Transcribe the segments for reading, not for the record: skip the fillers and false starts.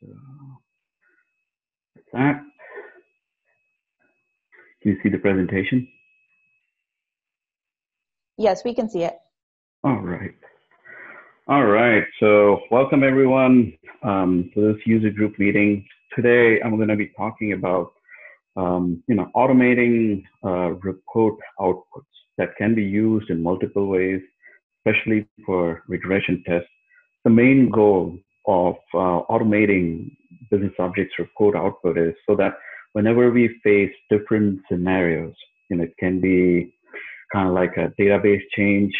So that. Can you see the presentation? Yes, we can see it. All right. All right. So welcome everyone to this user group meeting. Today I'm going to be talking about automating report outputs that can be used in multiple ways, especially for regression tests. The main goal of automating BusinessObjects report output is so that whenever we face different scenarios, it can be kind of like a database change,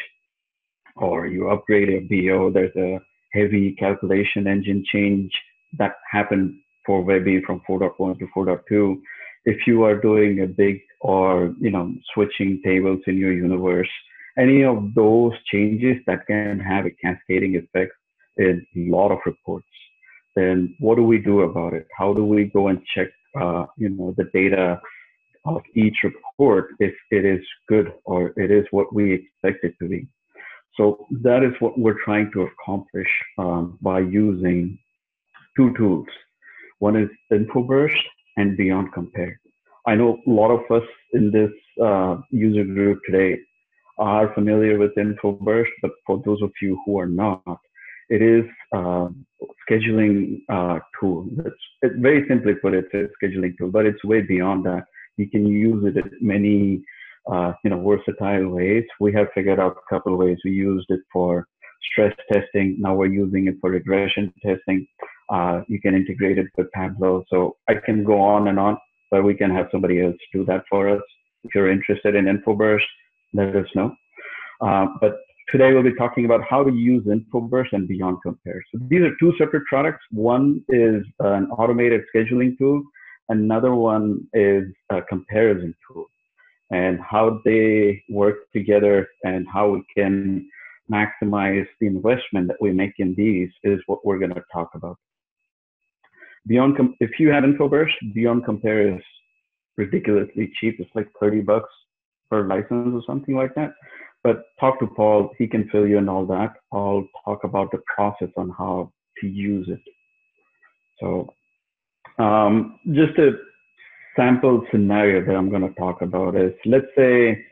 or you upgrade a BO, there's a heavy calculation engine change that happened for Webby from 4.1 to 4.2. If you are doing a big or switching tables in your universe, any of those changes that can have a cascading effect in a lot of reports, then what do we do about it? How do we go and check the data of each report if it is good or it is what we expect it to be? So that is what we're trying to accomplish by using two tools. One is InfoBurst and Beyond Compare. I know a lot of us in this user group today are familiar with InfoBurst, but for those of you who are not, it is a scheduling tool. Very simply put, it's a scheduling tool, but it's way beyond that. You can use it in many versatile ways. We have figured out a couple of ways. We used it for stress testing. Now we're using it for regression testing. You can integrate it with Tableau. So I can go on and on, but we can have somebody else do that for us. If you're interested in InfoBurst, let us know. But today we'll be talking about how to use InfoBurst and Beyond Compare. So these are two separate products. One is an automated scheduling tool. Another one is a comparison tool. And how they work together and how we can maximize the investment that we make in these is what we're going to talk about. If you have InfoBurst, Beyond Compare is ridiculously cheap. It's like $30 per license or something like that. But talk to Paul, he can fill you in all that. I'll talk about the process on how to use it. So just a sample scenario that I'm going to talk about is, let's say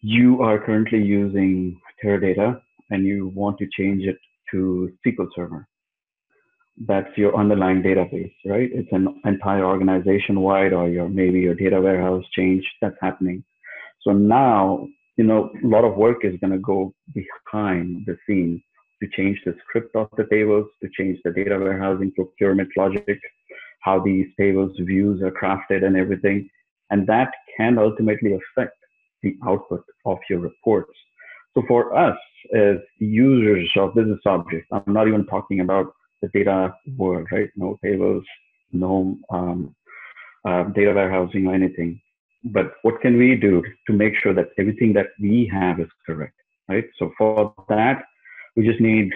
you are currently using Teradata and you want to change it to SQL Server. That's your underlying database, right? It's an entire organization wide, or maybe your data warehouse change that's happening. So now, a lot of work is going to go behind the scenes to change the script of the tables, to change the data warehousing procurement logic, how these tables views are crafted and everything. And that can ultimately affect the output of your reports. So for us as users of BusinessObjects, I'm not even talking about the data world, right? No tables, no data warehousing or anything. But what can we do to make sure that everything that we have is correct, right? So for that, we just need,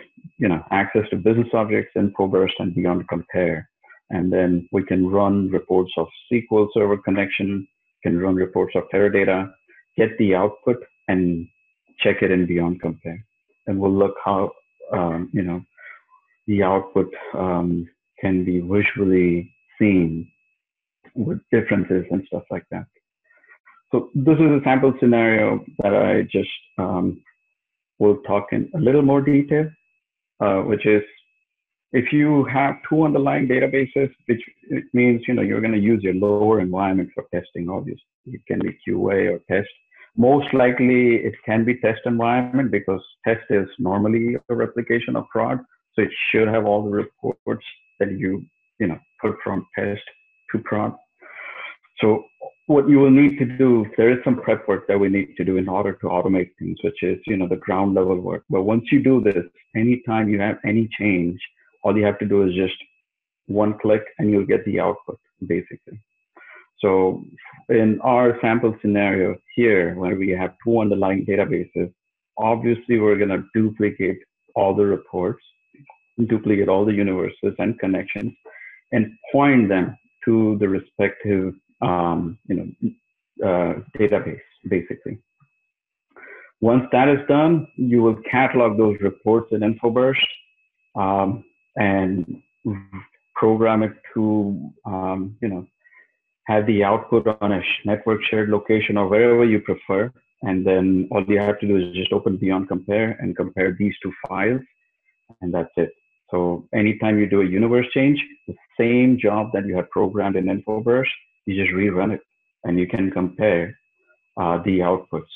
access to BusinessObjects, InfoBurst, and Beyond Compare. And then we can run reports of SQL Server connection, can run reports of Teradata, get the output, and check it in Beyond Compare. And we'll look how, the output can be visually seen with differences and stuff like that. So this is a sample scenario that I just will talk in a little more detail, which is, if you have two underlying databases, which it means you're going to use your lower environment for testing. Obviously, it can be QA or test. Most likely, it can be test environment because test is normally a replication of prod. So it should have all the reports that you put from test to prod. So what you will need to do, there is some prep work that we need to do in order to automate things, which is the ground level work. But once you do this, anytime you have any change, all you have to do is just one click and you'll get the output, basically. So in our sample scenario here, where we have two underlying databases, obviously we're going to duplicate all the reports, duplicate all the universes and connections, and point them to the respective database, basically. Once that is done, you will catalog those reports in InfoBurst and program it to, have the output on a network shared location or wherever you prefer. And then all you have to do is just open Beyond Compare and compare these two files, and that's it. So anytime you do a universe change, the same job that you have programmed in InfoBurst, you just rerun it, and you can compare the outputs.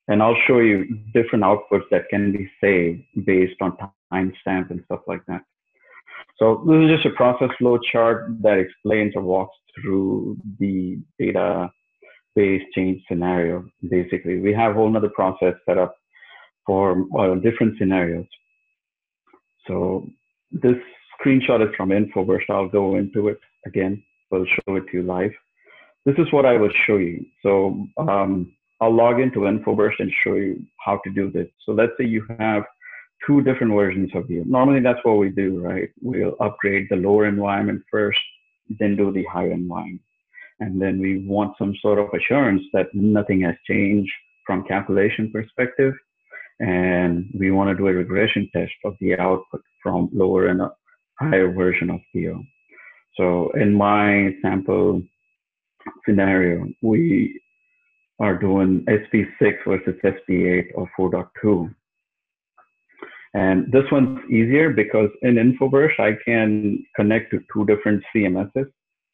And I'll show you different outputs that can be saved based on timestamp and stuff like that. So this is just a process flow chart that explains or walks through the database change scenario. Basically, we have a whole other process set up for different scenarios. So this screenshot is from InfoBurst. I'll go into it again. We'll show it to you live. This is what I will show you. So I'll log into InfoBurst and show you how to do this. So let's say you have two different versions of you. Normally that's what we do, right? We'll upgrade the lower environment first, then do the higher environment. And then we want some sort of assurance that nothing has changed from calculation perspective. And we want to do a regression test of the output from lower and higher version of BO. So in my sample scenario, we are doing SP6 versus SP8 or 4.2. And this one's easier because in InfoBurst, I can connect to two different CMSs,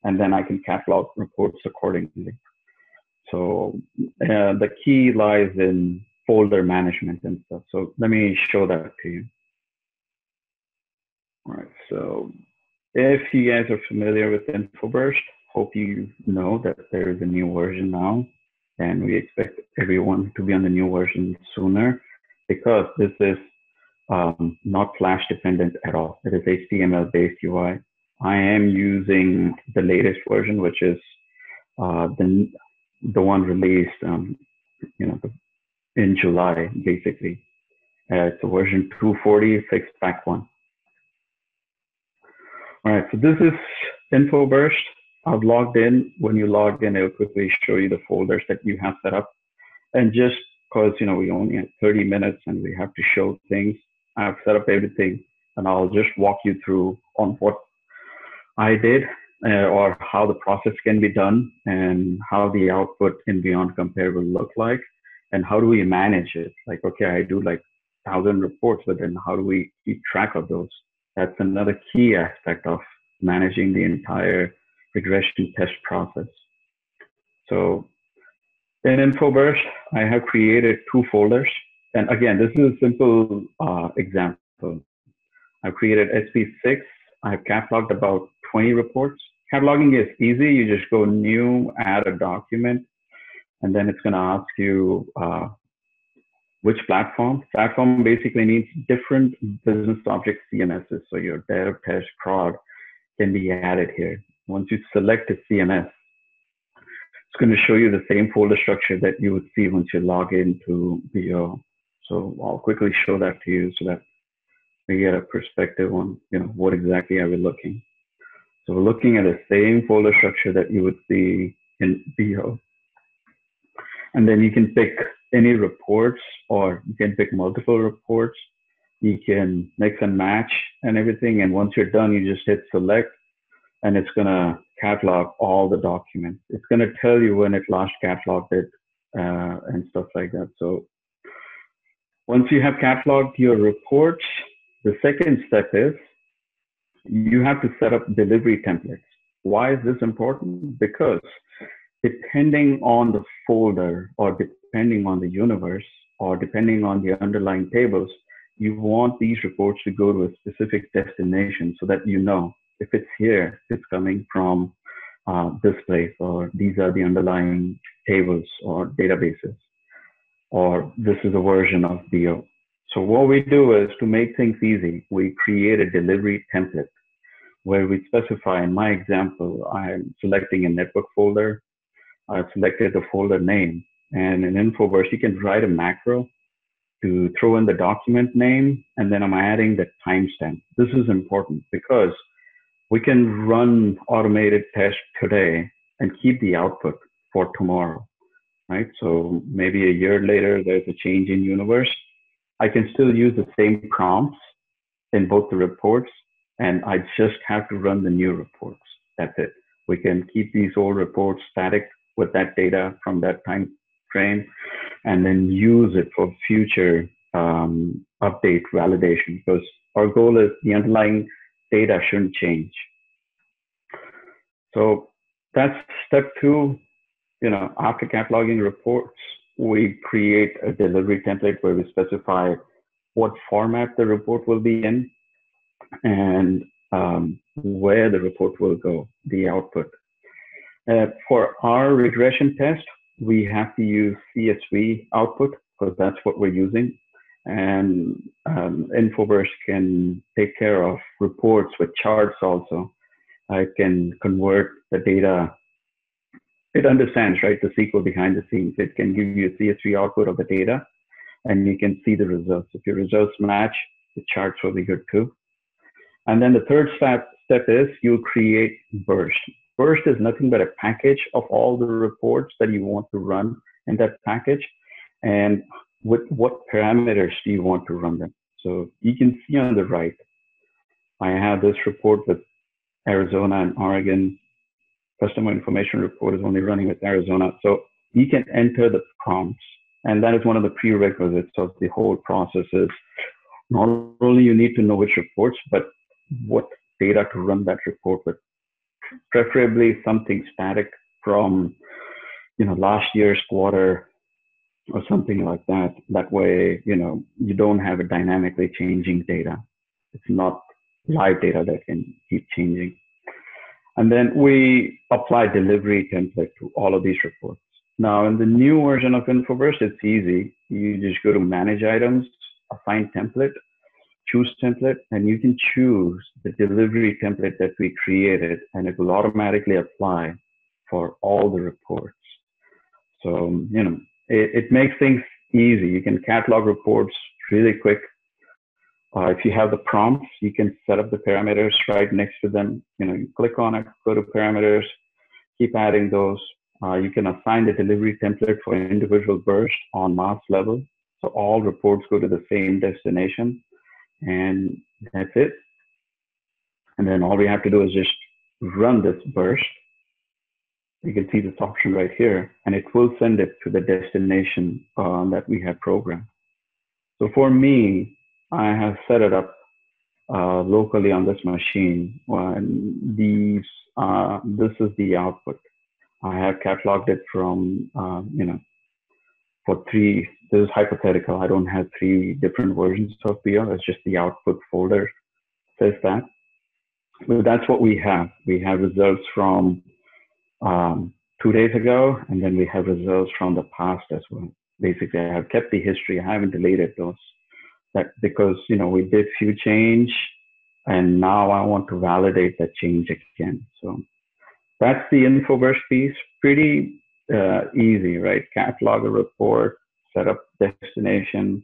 and then I can catalog reports accordingly. So the key lies in folder management and stuff. So let me show that to you. All right, so if you guys are familiar with InfoBurst, hope you know that there is a new version now, and we expect everyone to be on the new version sooner because this is not Flash dependent at all. It is HTML based UI. I am using the latest version, which is the one released, in July, basically. It's a version 240 fixed pack 1. All right, so this is InfoBurst. I've logged in. When you log in, it'll quickly show you the folders that you have set up. And just because, we only have 30 minutes and we have to show things, I've set up everything, and I'll just walk you through on what I did or how the process can be done and how the output in Beyond Compare will look like and how do we manage it. Like, okay, I do like 1,000 reports, but then how do we keep track of those? That's another key aspect of managing the entire regression test process. So in InfoBurst, I have created 2 folders. And again, this is a simple example. I've created SP6. I've cataloged about 20 reports. Cataloging is easy. You just go new, add a document, and then it's going to ask you which platform. Platform basically means different business object CMSs. So your dev, test, prod can be added here. Once you select a CMS, it's going to show you the same folder structure that you would see once you log into BO. So I'll quickly show that to you so that we get a perspective on what exactly are we looking. So we're looking at the same folder structure that you would see in BO. And then you can pick any reports, or you can pick multiple reports. You can mix and match and everything. And once you're done, you just hit select, and it's going to catalog all the documents. It's going to tell you when it last cataloged it and stuff like that. So once you have cataloged your reports, the second step is you have to set up delivery templates. Why is this important? Because depending on the folder or depending on the universe or depending on the underlying tables, you want these reports to go to a specific destination so that if it's here, it's coming from this place, or these are the underlying tables or databases, or this is a version of BO. So what we do is, to make things easy, we create a delivery template where we specify. In my example, I'm selecting a network folder. I've selected the folder name, and in InfoBurst, you can write a macro to throw in the document name, and then I'm adding the timestamp. This is important because we can run automated tests today and keep the output for tomorrow, right? So maybe a year later, there's a change in universe. I can still use the same prompts in both the reports, and I just have to run the new reports. That's it. We can keep these old reports static with that data from that time frame, and then use it for future update validation, because our goal is the underlying data shouldn't change. So that's step two. After cataloging reports, we create a delivery template where we specify what format the report will be in, and where the report will go, the output. For our regression test, we have to use CSV output because that's what we're using. And InfoBurst can take care of reports with charts also. I can convert the data. It understands, right, the SQL behind the scenes. It can give you a CSV output of the data, and you can see the results. If your results match, the charts will be good too. And then the third step is you create Burst. Burst is nothing but a package of all the reports that you want to run in that package, and with what parameters do you want to run them. So you can see on the right, I have this report with Arizona and Oregon. Customer information report is only running with Arizona. So you can enter the prompts, and that is one of the prerequisites of the whole process. Is not only you need to know which reports, but what data to run that report with. Preferably something static from last year's quarter or something like that. That way, you don't have a dynamically changing data. It's not live data that can keep changing. And then we apply delivery template to all of these reports. Now, in the new version of InfoBurst, it's easy. You just go to manage items, assign template, choose template, and you can choose the delivery template that we created, and it will automatically apply for all the reports. So, it makes things easy. You can catalog reports really quick. If you have the prompts, you can set up the parameters right next to them. You click on it, go to parameters, keep adding those. You can assign the delivery template for individual burst on mass level. So all reports go to the same destination, and that's it. And then all we have to do is just run this burst. You can see this option right here, and it will send it to the destination that we have programmed. So for me, I have set it up locally on this machine. This is the output. I have cataloged it from, for three. This is hypothetical. I don't have three different versions of BR. It's just the output folder says that. But that's what we have. We have results from 2 days ago, and then we have results from the past as well. Basically, I have kept the history. I haven't deleted those. That because we did few change, and now I want to validate that change again. So that's the InfoBurst piece. Pretty easy, right? Catalog a report, set up destination,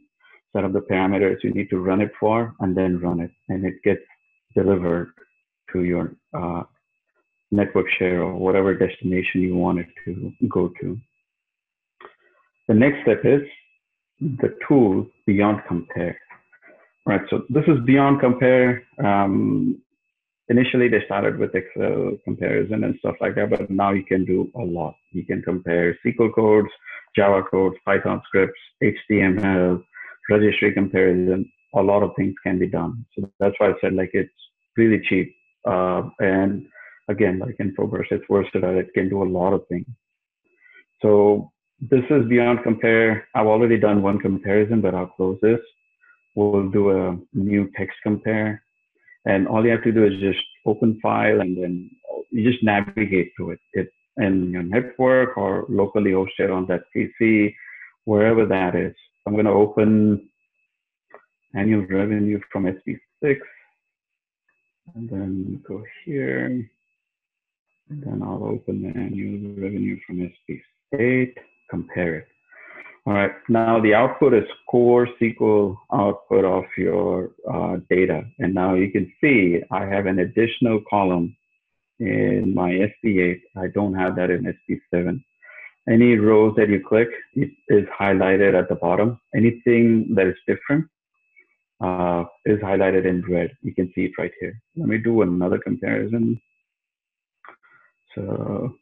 set up the parameters you need to run it for, and then run it, and it gets delivered to your network share or whatever destination you want it to go to. The next step is the tool Beyond Compare. Right, so this is Beyond Compare. Initially, they started with Excel comparison and stuff like that, but now you can do a lot. You can compare SQL codes, Java codes, Python scripts, HTML, registry comparison. A lot of things can be done. So that's why I said it's really cheap. And again, like InfoBurst, it's versatile. It can do a lot of things. So this is Beyond Compare. I've already done one comparison, but I'll close this. We'll do a new text compare. And all you have to do is just open file, and then you just navigate to it. It's in your network or locally hosted on that PC, wherever that is. I'm going to open annual revenue from SP6, and then go here. And then I'll open the annual revenue from SP8, compare it. All right, now the output is core SQL output of your data. And now you can see I have an additional column in my SP8. I don't have that in SP7. Any rows that you click, it is highlighted at the bottom. Anything that is different, is highlighted in red. You can see it right here. Let me do another comparison. So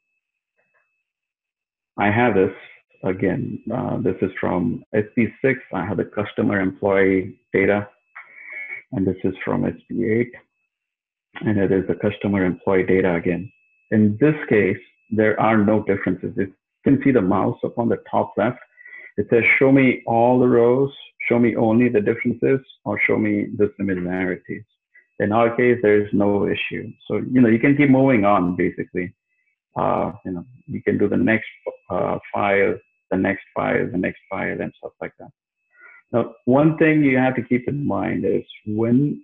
I have this again. This is from SP6. I have the customer employee data, and this is from SP8, and it is the customer employee data again. In this case, there are no differences. If you can see the mouse up on the top left, it says show me all the rows, show me only the differences, or show me the similarities. In our case, there is no issue. So, you can keep moving on basically. You can do the next file, the next file, the next file, and stuff like that. Now, one thing you have to keep in mind is when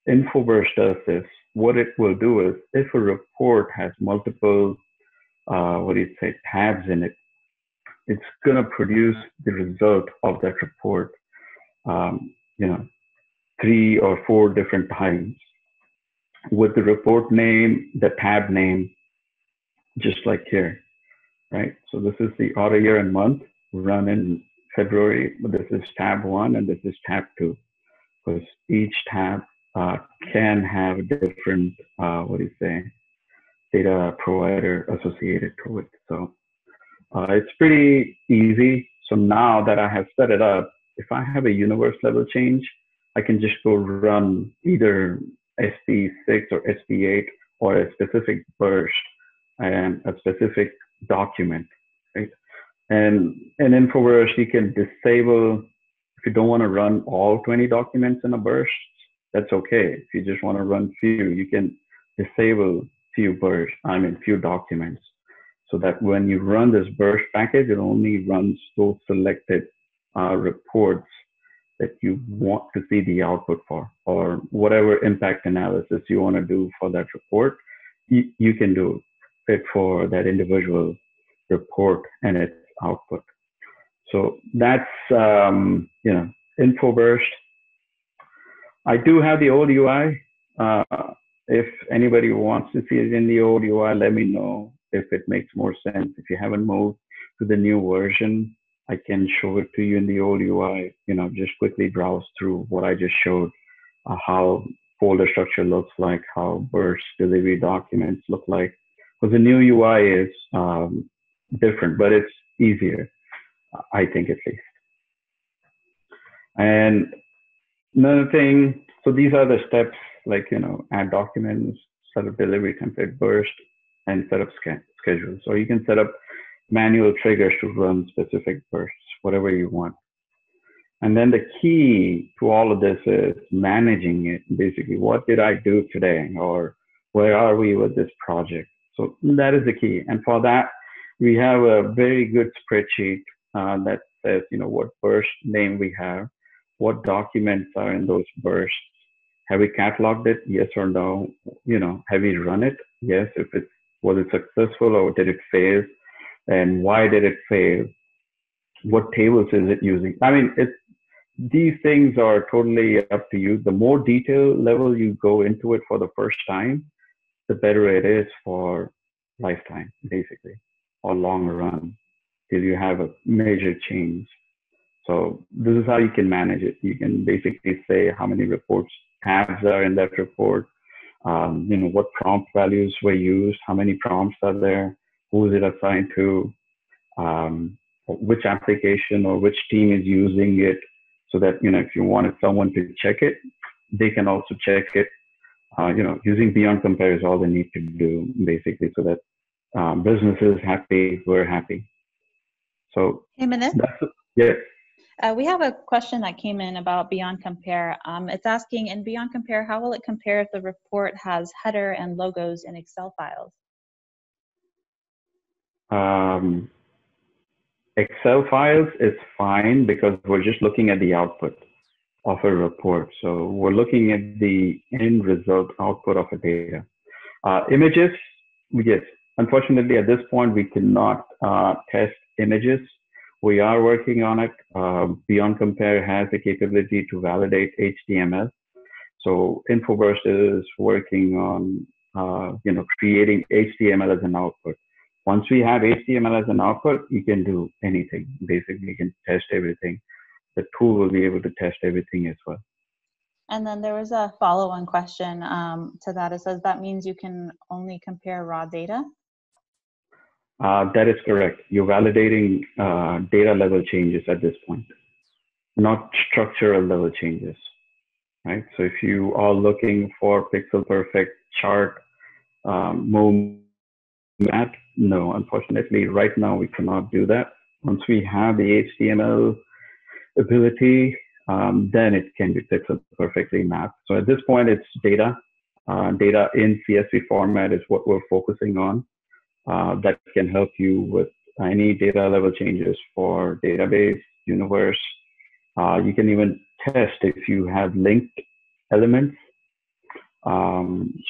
InfoBurst does this, what it will do is if a report has multiple, tabs in it, it's going to produce the result of that report, 3 or 4 different times with the report name, the tab name, just like here, right? So this is the auto year and month run in February, but this is tab 1 and this is tab 2, because each tab can have a different, data provider associated to it. So it's pretty easy. So now that I have set it up, if I have a universe level change, I can just go run either SP6 or SP8 or a specific burst and a specific document, right? And in InfoBurst, you can disable, if you don't want to run all 20 documents in a burst, that's okay. If you just want to run few, you can disable few documents, so that when you run this burst package, it only runs those selected reports that you want to see the output for, or whatever impact analysis you want to do for that report, you can do it for that individual report and its output. So that's, InfoBurst. I do have the old UI. If anybody wants to see it in the old UI, let me know if it makes more sense. If you haven't moved to the new version, I can show it to you in the old UI. Just quickly browse through what I just showed, how folder structure looks like, how burst delivery documents look like. Because the new UI is different, but it's easier, I think, at least. And another thing, so these are the steps, like, add documents, set up delivery template burst, and set up schedules. So you can set up manual triggers to run specific bursts, whatever you want. And then the key to all of this is managing it. Basically, what did I do today? Or where are we with this project? So that is the key. And for that, we have a very good spreadsheet that says, what burst name we have, what documents are in those bursts. Have we cataloged it? Yes or no? Have we run it? Yes. Was it successful or did it fail? And why did it fail? What tables is it using? I mean, these things are totally up to you. The more detail level you go into it for the first time, the better it is for lifetime, basically, or long run, till you have a major change. So this is how you can manage it. You can basically say how many reports tabs are in that report, what prompt values were used, how many prompts are there, who is it assigned to, which application or which team is using it, so that, if you wanted someone to check it, they can also check it. Using Beyond Compare is all they need to do, basically, so that business is happy, we're happy. So, hey, Manith? Yes. We have a question that came in about Beyond Compare. It's asking, in Beyond Compare, how will it compare if the report has header and logos in Excel files? Excel files is fine because we're just looking at the output of a report. So we're looking at the end result output of a data. Images, yes. Unfortunately, at this point, we cannot test images. We are working on it. Beyond Compare has the capability to validate HTML. So InfoBurst is working on, creating HTML as an output. Once we have HTML as an output, you can do anything. Basically, you can test everything. The tool will be able to test everything as well. And then there was a follow-on question to that. It says that means you can only compare raw data? That is correct. You're validating data level changes at this point, not structural level changes, right? So if you are looking for pixel perfect chart movement, no, unfortunately, right now we cannot do that. Once we have the HTML ability, then it can be pixel perfectly mapped. So at this point, it's data. Data in CSV format is what we're focusing on. That can help you with any data level changes for database, universe. You can even test if you have linked elements,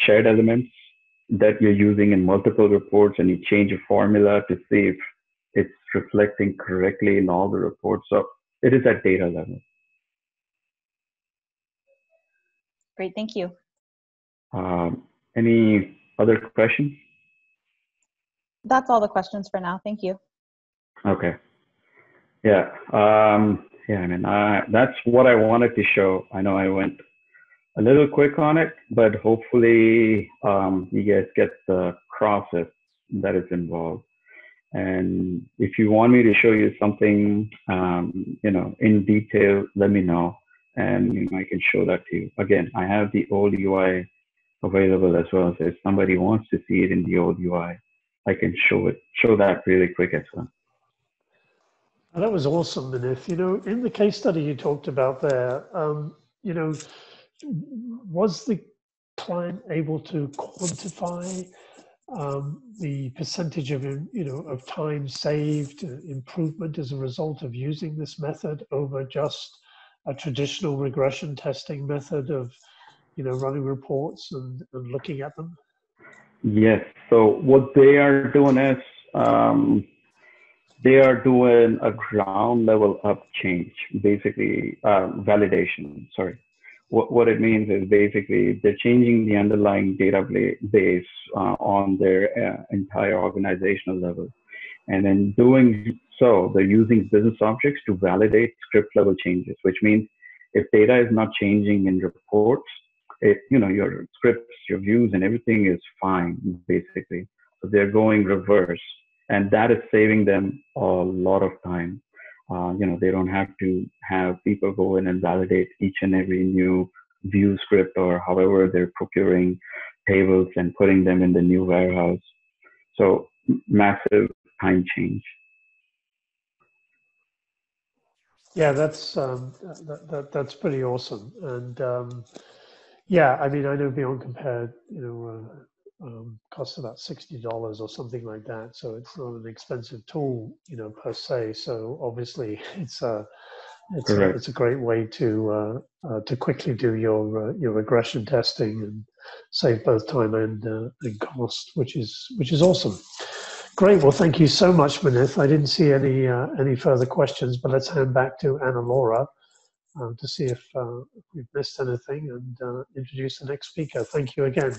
shared elements that you're using in multiple reports, and you change a formula to see if it's reflecting correctly in all the reports. So it is at data level. Great, thank you. Any other questions? That's all the questions for now. Thank you. Okay. Yeah. Yeah. I mean, that's what I wanted to show. I know I went a little quick on it, but hopefully you guys get the process that is involved. And if you want me to show you something, in detail, let me know, and I can show that to you. Again, I have the old UI available as well. So if somebody wants to see it in the old UI, I can show that really quick as well. That was awesome, Manith. In the case study you talked about there, was the client able to quantify the percentage of time saved, improvement as a result of using this method over just a traditional regression testing method of, running reports and looking at them? Yes. So what they are doing is they are doing a ground level up change, basically validation. Sorry. What it means is basically they're changing the underlying database on their entire organizational level. And in doing so, they're using business objects to validate script level changes, which means if data is not changing in reports, your scripts, your views, and everything is fine, basically. So they're going reverse, and that is saving them a lot of time. They don't have to have people go in and validate each and every new view script or however they're procuring tables and putting them in the new warehouse. So massive time change. Yeah, that's pretty awesome. And yeah, I mean, I know Beyond Compare, costs about $60 or something like that. So it's not an expensive tool, per se. So obviously, it's a great way to quickly do your regression testing and save both time and cost, which is awesome. Great. Well, thank you so much, Manith. I didn't see any further questions, but let's hand back to Anna Laura to see if we've missed anything and introduce the next speaker. Thank you again.